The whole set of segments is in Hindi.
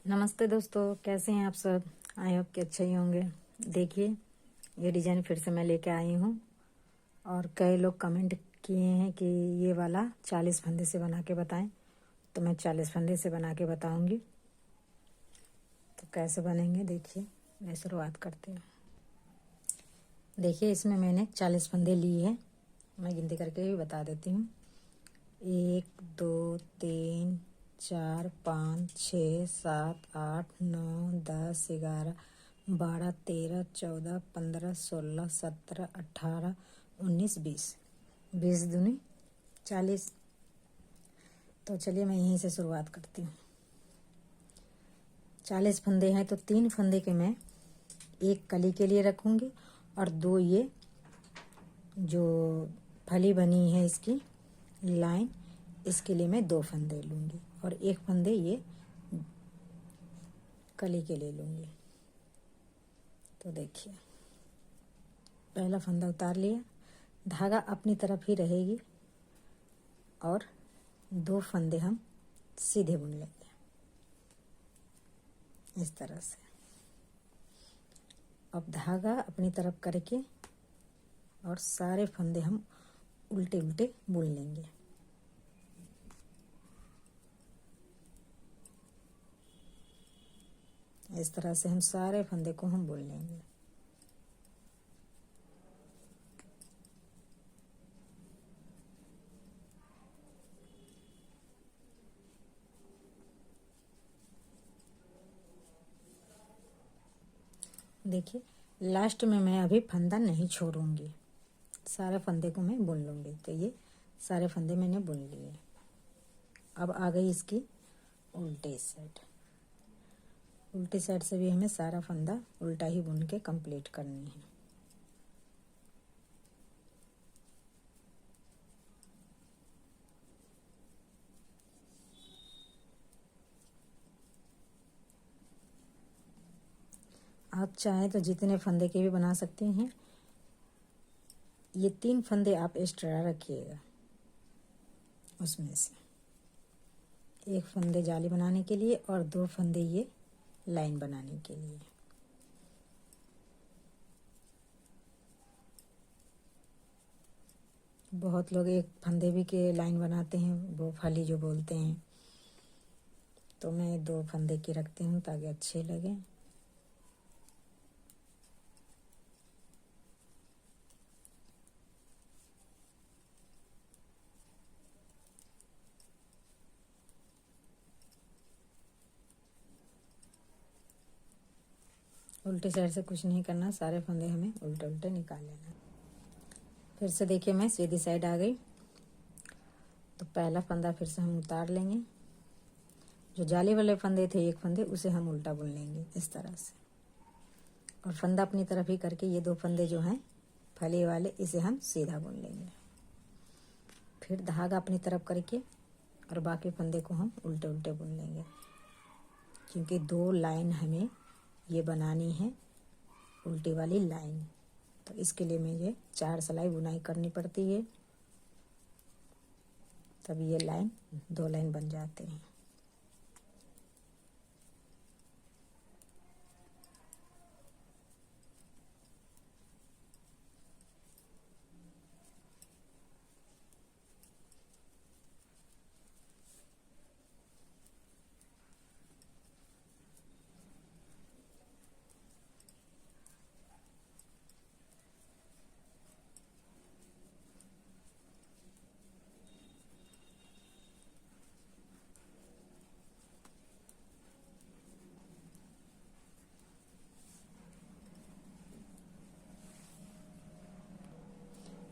नमस्ते दोस्तों, कैसे हैं आप सब। आई होप कि अच्छे ही होंगे। देखिए, ये डिज़ाइन फिर से मैं लेके आई हूँ और कई लोग कमेंट किए हैं कि ये वाला 40 फंदे से बना के बताएं, तो मैं 40 फंदे से बना के बताऊंगी। तो कैसे बनेंगे देखिए, मैं शुरुआत करती हूँ। देखिए, इसमें मैंने 40 फंदे लिए हैं। मैं गिनती करके भी बता देती हूँ। 1 2 3 4 5 6 7 8 9 10 11 12 13 14 15 16 17 18 19 20 20 दूनी 40। तो चलिए मैं यहीं से शुरुआत करती हूँ। 40 फंदे हैं तो 3 फंदे के मैं एक कली के लिए रखूँगी और 2 ये जो फली बनी है इसकी लाइन, इसके लिए मैं 2 फंदे लूँगी और 1 फंदे ये कली के लिए लूँगी। तो देखिए, पहला फंदा उतार लिया, धागा अपनी तरफ ही रहेगी और 2 फंदे हम सीधे बुन लेंगे इस तरह से। अब धागा अपनी तरफ करके और सारे फंदे हम उल्टे उल्टे बुन लेंगे। इस तरह से हम सारे फंदे को हम बुन लेंगे। देखिए, लास्ट में मैं अभी फंदा नहीं छोड़ूंगी, सारे फंदे को मैं बुन लूँगी। तो ये सारे फंदे मैंने बुन लिए। अब आ गई इसकी उल्टी साइड। उल्टी साइड से भी हमें सारा फंदा उल्टा ही बुन के कंप्लीट करनी है। आप चाहें तो जितने फंदे के भी बना सकते हैं। ये 3 फंदे आप एक्स्ट्रा रखिएगा, उसमें से 1 फंदे जाली बनाने के लिए और 2 फंदे ये लाइन बनाने के लिए। बहुत लोग 1 फंदे भी के लाइन बनाते हैं, वो फली जो बोलते हैं। तो मैं 2 फंदे की रखती हूँ ताकि अच्छे लगे। उल्टे साइड से कुछ नहीं करना, सारे फंदे हमें उल्टे उल्टे निकाल लेना। फिर से देखिए, मैं सीधी साइड आ गई। तो पहला फंदा फिर से हम उतार लेंगे। जो जाली वाले फंदे थे 1 फंदे, उसे हम उल्टा बुन लेंगे इस तरह से। और फंदा अपनी तरफ ही करके ये 2 फंदे जो हैं फले वाले, इसे हम सीधा बुन लेंगे। फिर धागा अपनी तरफ करके और बाकी फंदे को हम उल्टे उल्टे बुन लेंगे, क्योंकि 2 लाइन हमें ये बनानी है, उल्टी वाली लाइन। तो इसके लिए मुझे 4 सिलाई बुनाई करनी पड़ती है, तब ये लाइन 2 लाइन बन जाते हैं।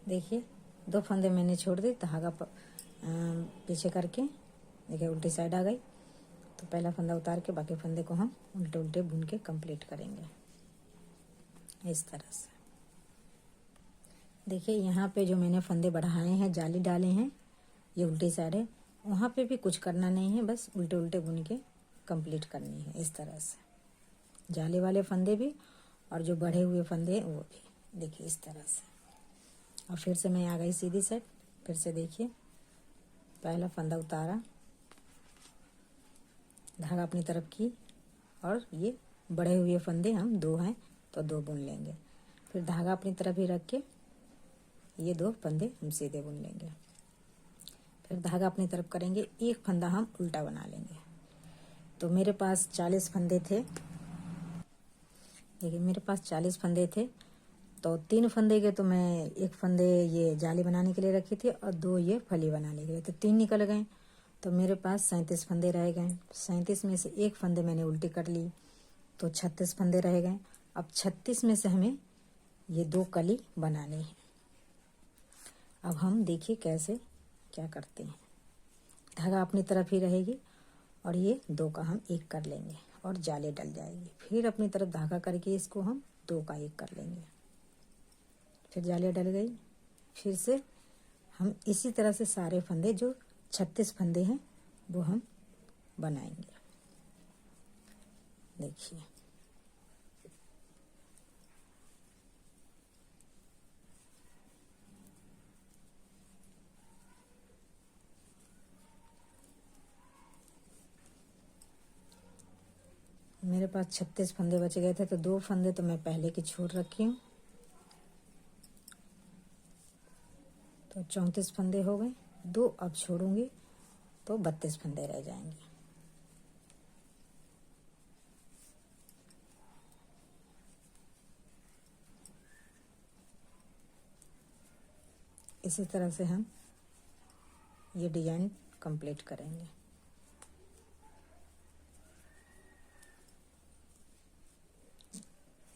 देखिए, 2 फंदे मैंने छोड़ दी, धागा पीछे करके। देखिए, उल्टी साइड आ गई। तो पहला फंदा उतार के बाकी फंदे को हम उल्टे उल्टे बुन के कंप्लीट करेंगे इस तरह से। देखिए, यहाँ पे जो मैंने फंदे बढ़ाए हैं, जाली डाले हैं, ये उल्टी साइड है। वहाँ पे भी कुछ करना नहीं है, बस उल्टे उल्टे बुन के कंप्लीट करनी है इस तरह से। जाली वाले फंदे भी और जो बढ़े हुए फंदे हैं वो भी। देखिए इस तरह से। और फिर से मैं आ गई सीधी साइड। फिर से देखिए, पहला फंदा उतारा, धागा अपनी तरफ की और ये बढ़े हुए फंदे हम 2 हैं तो 2 बुन लेंगे। फिर धागा अपनी तरफ ही रख के ये 2 फंदे हम सीधे बुन लेंगे। फिर धागा अपनी तरफ करेंगे, एक फंदा हम उल्टा बना लेंगे। तो मेरे पास 40 फंदे थे, देखिए मेरे पास 40 फंदे थे, तो 3 फंदे के तो मैं 1 फंदे ये जाली बनाने के लिए रखी थी और 2 ये फली बनाने के लिए, तो 3 निकल गए। तो मेरे पास 37 फंदे रह गए। 37 में से 1 फंदे मैंने उल्टी कर ली, तो 36 फंदे रह गए। अब 36 में से हमें ये 2 कली बनानी है। अब हम देखिए कैसे क्या करते हैं। धागा अपनी तरफ ही रहेगी और ये 2 का हम 1 कर लेंगे और जाले डल जाएगी। फिर अपनी तरफ धागा करके इसको हम 2 का 1 कर लेंगे। फिर जाले डल गई। फिर से हम इसी तरह से सारे फंदे जो 36 फंदे हैं वो हम बनाएंगे। देखिए मेरे पास 36 फंदे बच गए थे, तो 2 फंदे तो मैं पहले की छोड़ रखी हूँ, तो 34 फंदे हो गए। 2 अब छोड़ूंगी तो 32 फंदे रह जाएंगे। इसी तरह से हम ये डिजाइन कंप्लीट करेंगे।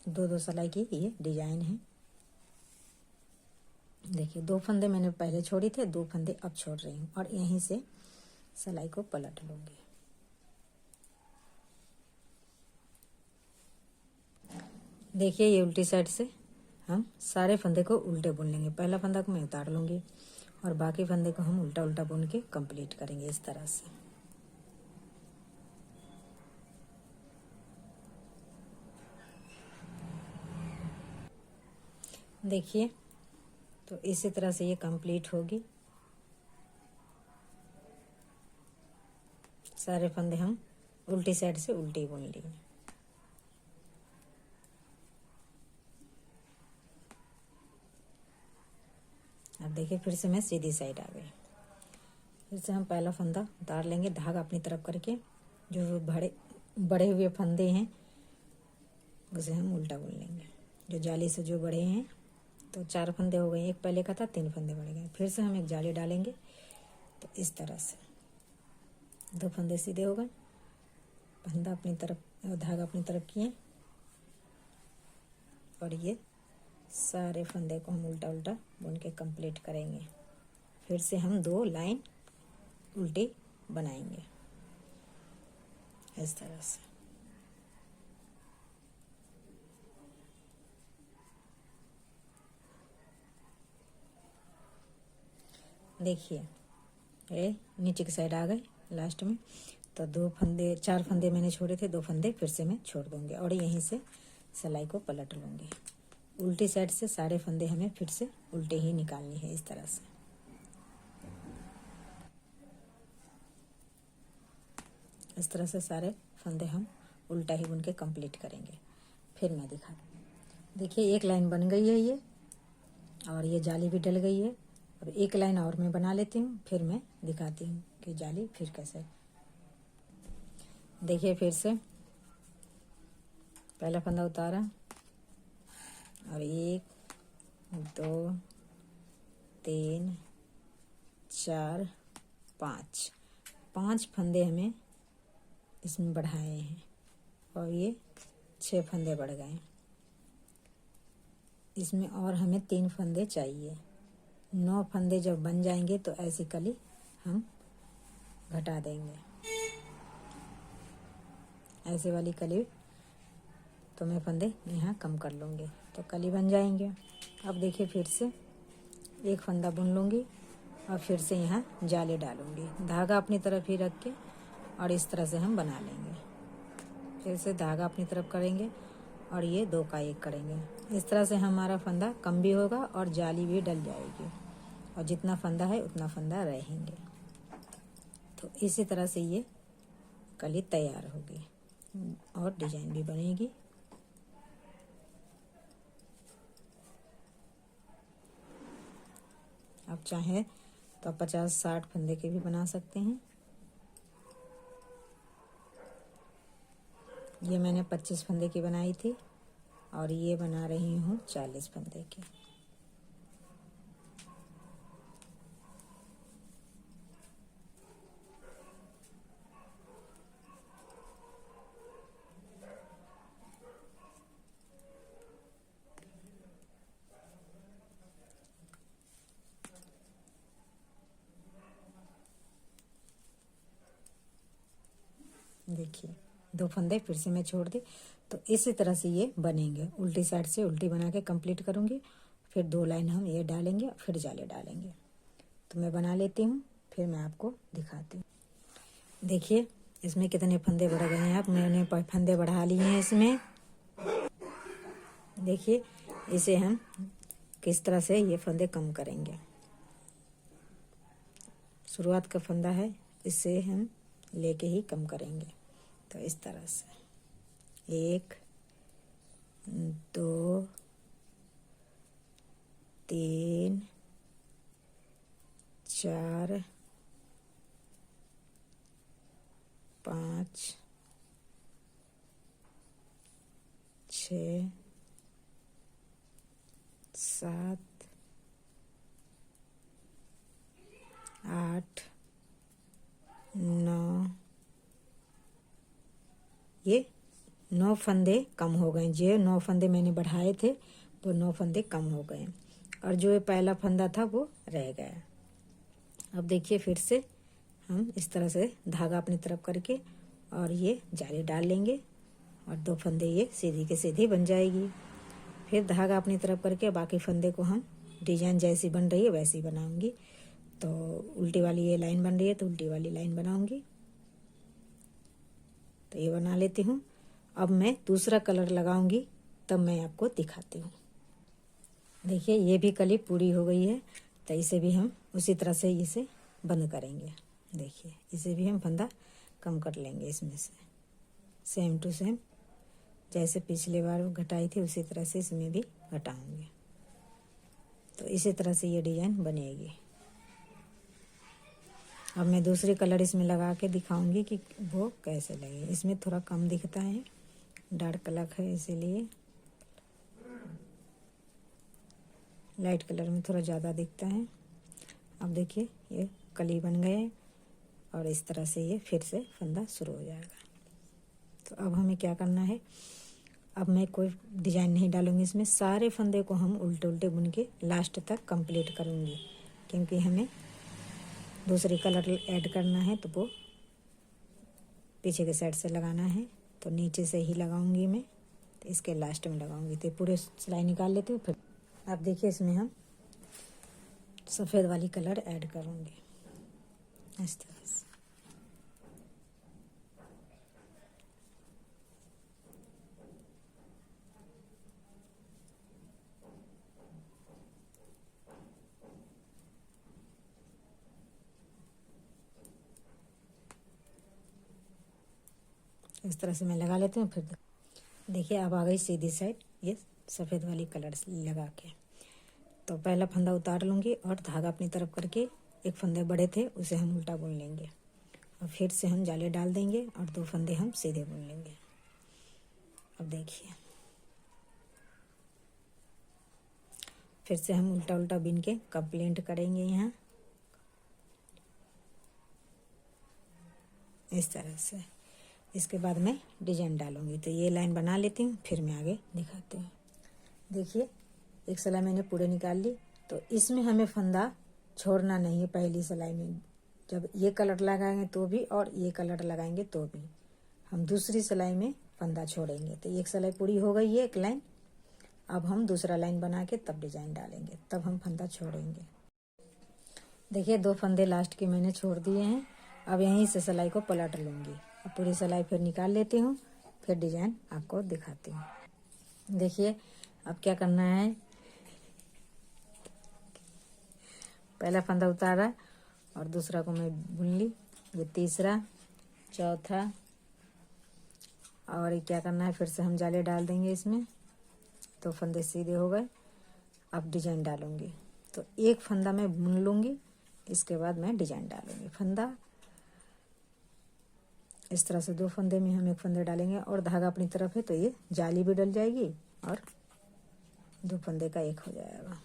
दो सिलाई की ये डिजाइन है। देखिए 2 फंदे मैंने पहले छोड़ी थे, 2 फंदे अब छोड़ रही हूँ और यहीं से सिलाई को पलट लूंगी। देखिए ये उल्टी साइड से हम सारे फंदे को उल्टे बुन लेंगे। पहला फंदा को मैं उतार लूंगी और बाकी फंदे को हम उल्टा उल्टा बुन के कंप्लीट करेंगे इस तरह से। देखिए तो इसी तरह से ये कंप्लीट होगी। सारे फंदे हम उल्टी साइड से उल्टी बुन लिए। अब देखिए फिर से मैं सीधी साइड आ गई। फिर से हम पहला फंदा उतार लेंगे, धागा अपनी तरफ करके जो बड़े हुए फंदे हैं उसे हम उल्टा बुन लेंगे। जो जाली से जो बड़े हैं, तो 4 फंदे हो गए, 1 पहले का था, 3 फंदे बढ़ गए। फिर से हम एक जाली डालेंगे, तो इस तरह से 2 फंदे सीधे हो गए। फंदा अपनी तरफ, धागा अपनी तरफ किए और ये सारे फंदे को हम उल्टा उल्टा बुन के कंप्लीट करेंगे। फिर से हम 2 लाइन उल्टी बनाएंगे इस तरह से। देखिए ये नीचे की साइड आ गए लास्ट में, तो 4 फंदे मैंने छोड़े थे, 2 फंदे फिर से मैं छोड़ दूंगी और यहीं से सिलाई को पलट लूंगी। उल्टी साइड से सारे फंदे हमें फिर से उल्टे ही निकालनी है इस तरह से। इस तरह से सारे फंदे हम उल्टा ही बुन के कंप्लीट करेंगे। फिर मैं देखिए 1 लाइन बन गई है ये, और ये जाली भी डल गई है। अब 1 लाइन और मैं बना लेती हूँ, फिर मैं दिखाती हूँ कि जाली फिर कैसे। देखिए फिर से पहला फंदा उतारा और 1 2 3 4 5 फंदे हमें इसमें बढ़ाए हैं और ये 6 फंदे बढ़ गए। इसमें और हमें 3 फंदे चाहिए। 9 फंदे जब बन जाएंगे तो ऐसी कली हम घटा देंगे। ऐसे वाली कली तो मैं फंदे यहाँ कम कर लूँगी तो कली बन जाएंगे। अब देखिए फिर से 1 फंदा बुन लूँगी और फिर से यहाँ जाले डालूँगी, धागा अपनी तरफ ही रख के, और इस तरह से हम बना लेंगे। फिर से धागा अपनी तरफ करेंगे और ये 2 का 1 करेंगे। इस तरह से हमारा फंदा कम भी होगा और जाली भी डल जाएगी, और जितना फंदा है उतना फंदा रहेंगे। तो इसी तरह से ये कली तैयार होगी। और डिजाइन भी बनेगी। आप चाहें तो 50-60 फंदे के भी बना सकते हैं। ये मैंने 25 फंदे की बनाई थी और ये बना रही हूँ 40 फंदे की। देखिए 2 फंदे फिर से मैं छोड़ दी। तो इसी तरह से ये बनेंगे। उल्टी साइड से उल्टी बना के कंप्लीट करूँगी, फिर 2 लाइन हम ये डालेंगे, फिर जाले डालेंगे। तो मैं बना लेती हूँ, फिर मैं आपको दिखाती हूँ। देखिए इसमें कितने फंदे बढ़ गए हैं। अब मैंने फंदे बढ़ा लिए हैं इसमें। देखिए इसे हम किस तरह से ये फंदे कम करेंगे। शुरुआत का फंदा है, इससे हम लेके ही कम करेंगे। तो इस तरह से 1 2 3 4 5 6 7 8 9। ये 9 फंदे कम हो गए। जो 9 फंदे मैंने बढ़ाए थे वो 9 फंदे कम हो गए, और जो ये पहला फंदा था वो रह गया। अब देखिए फिर से हम इस तरह से धागा अपनी तरफ करके और ये जाली डाल लेंगे, और 2 फंदे ये सीधी के सीधी बन जाएगी। फिर धागा अपनी तरफ करके बाकी फंदे को हम डिजाइन जैसी बन रही है वैसी बनाऊंगी। तो उल्टी वाली ये लाइन बन रही है तो उल्टी वाली लाइन बनाऊंगी। तो ये बना लेती हूँ। अब मैं दूसरा कलर लगाऊंगी, तब मैं आपको दिखाती हूँ। देखिए ये भी कली पूरी हो गई है, तो इसे भी हम उसी तरह से इसे बंद करेंगे। देखिए इसे भी हम फंदा कम कर लेंगे इसमें से, सेम टू सेम जैसे पिछले बार घटाई थी उसी तरह से इसमें भी घटाऊंगे। तो इसी तरह से ये डिजाइन बनेगी। अब मैं दूसरी कलर इसमें लगा के दिखाऊंगी कि वो कैसे लगे। इसमें थोड़ा कम दिखता है, डार्क कलर है, इसीलिए लाइट कलर में थोड़ा ज़्यादा दिखता है। अब देखिए ये कली बन गए, और इस तरह से ये फिर से फंदा शुरू हो जाएगा। तो अब हमें क्या करना है, अब मैं कोई डिजाइन नहीं डालूंगी इसमें। सारे फंदे को हम उल्टे उल्टे बुन के लास्ट तक कंप्लीट करूंगी, क्योंकि हमें दूसरी कलर ऐड करना है तो वो पीछे के साइड से लगाना है। तो नीचे से ही लगाऊंगी मैं, तो इसके लास्ट में लगाऊंगी। तो पूरे सिलाई निकाल लेती हूँ। फिर अब देखिए इसमें हम सफ़ेद वाली कलर ऐड करूँगी इस तरह से। इस तरह से मैं लगा लेती हूँ। फिर देखिए अब आ गई सीधी साइड ये सफ़ेद वाली कलर लगा के। तो पहला फंदा उतार लूँगी और धागा अपनी तरफ करके, एक फंदे बड़े थे उसे हम उल्टा बुन लेंगे, और फिर से हम जाले डाल देंगे और 2 फंदे हम सीधे बुन लेंगे। अब देखिए फिर से हम उल्टा उल्टा बिन के कंप्लीट करेंगे यहाँ इस तरह से। इसके बाद मैं डिजाइन डालूंगी। तो ये लाइन बना लेती हूँ, फिर मैं आगे दिखाती हूँ। देखिए एक सिलाई मैंने पूरे निकाल ली। तो इसमें हमें फंदा छोड़ना नहीं है। पहली सिलाई में जब ये कलर लगाएंगे तो भी, और ये कलर लगाएंगे तो भी, हम दूसरी सिलाई में फंदा छोड़ेंगे। तो एक सिलाई पूरी हो गई है, एक लाइन। अब हम दूसरा लाइन बना के तब डिजाइन डालेंगे, तब हम फंदा छोड़ेंगे। देखिए 2 फंदे लास्ट के मैंने छोड़ दिए हैं। अब यहीं से सिलाई को पलट लूँगी। अब पूरी सिलाई फिर निकाल लेती हूँ, फिर डिजाइन आपको दिखाती हूँ। देखिए अब क्या करना है, पहला फंदा उतारा और दूसरा को मैं बुन ली, ये तीसरा, चौथा, और ये क्या करना है, फिर से हम जाले डाल देंगे इसमें। तो फंदे सीधे हो गए। अब डिजाइन डालूंगी, तो एक फंदा मैं बुन लूँगी, इसके बाद मैं डिजाइन डालूंगी। फंदा इस तरह से 2 फंदे में हम 1 फंदे डालेंगे और धागा अपनी तरफ है तो ये जाली भी डल जाएगी और 2 फंदे का 1 हो जाएगा।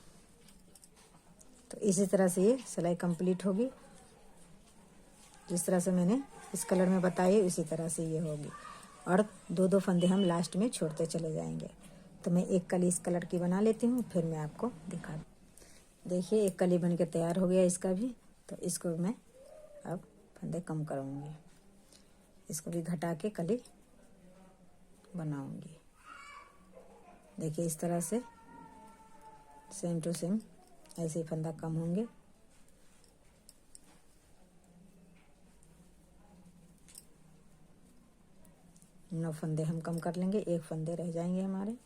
तो इसी तरह से ये सिलाई कंप्लीट होगी। जिस तरह से मैंने इस कलर में बताई उसी तरह से ये होगी। और 2-2 फंदे हम लास्ट में छोड़ते चले जाएंगे। तो मैं एक कली इस कलर की बना लेती हूँ, फिर मैं आपको दिखा। देखिए एक कली बन के तैयार हो गया इसका भी। तो इसको मैं अब फंदे कम करूँगी, इसको भी घटा के कली बनाऊंगी। देखिए इस तरह से सेम टू सेम ऐसे ही फंदा कम होंगे। नौ फंदे हम कम कर लेंगे, 1 फंदे रह जाएंगे हमारे।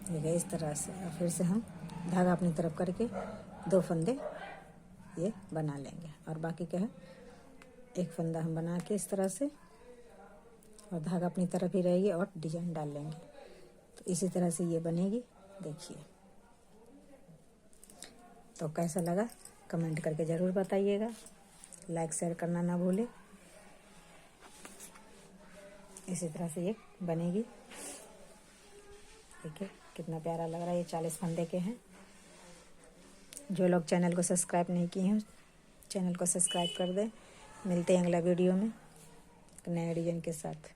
देखिए इस तरह से फिर से हम धागा अपनी तरफ करके 2 फंदे ये बना लेंगे और बाकी क्या है 1 फंदा हम बना के इस तरह से और धागा अपनी तरफ ही रहेगी और डिजाइन डाल लेंगे। तो इसी तरह से ये बनेगी। देखिए तो कैसा लगा कमेंट करके ज़रूर बताइएगा, लाइक शेयर करना ना भूले। इसी तरह से ये बनेगी। देखिए कितना प्यारा लग रहा है। ये 40 फंदे के हैं। जो लोग चैनल को सब्सक्राइब नहीं किए हैं चैनल को सब्सक्राइब कर दें। मिलते हैं अगला वीडियो में नए डिजाइन के साथ।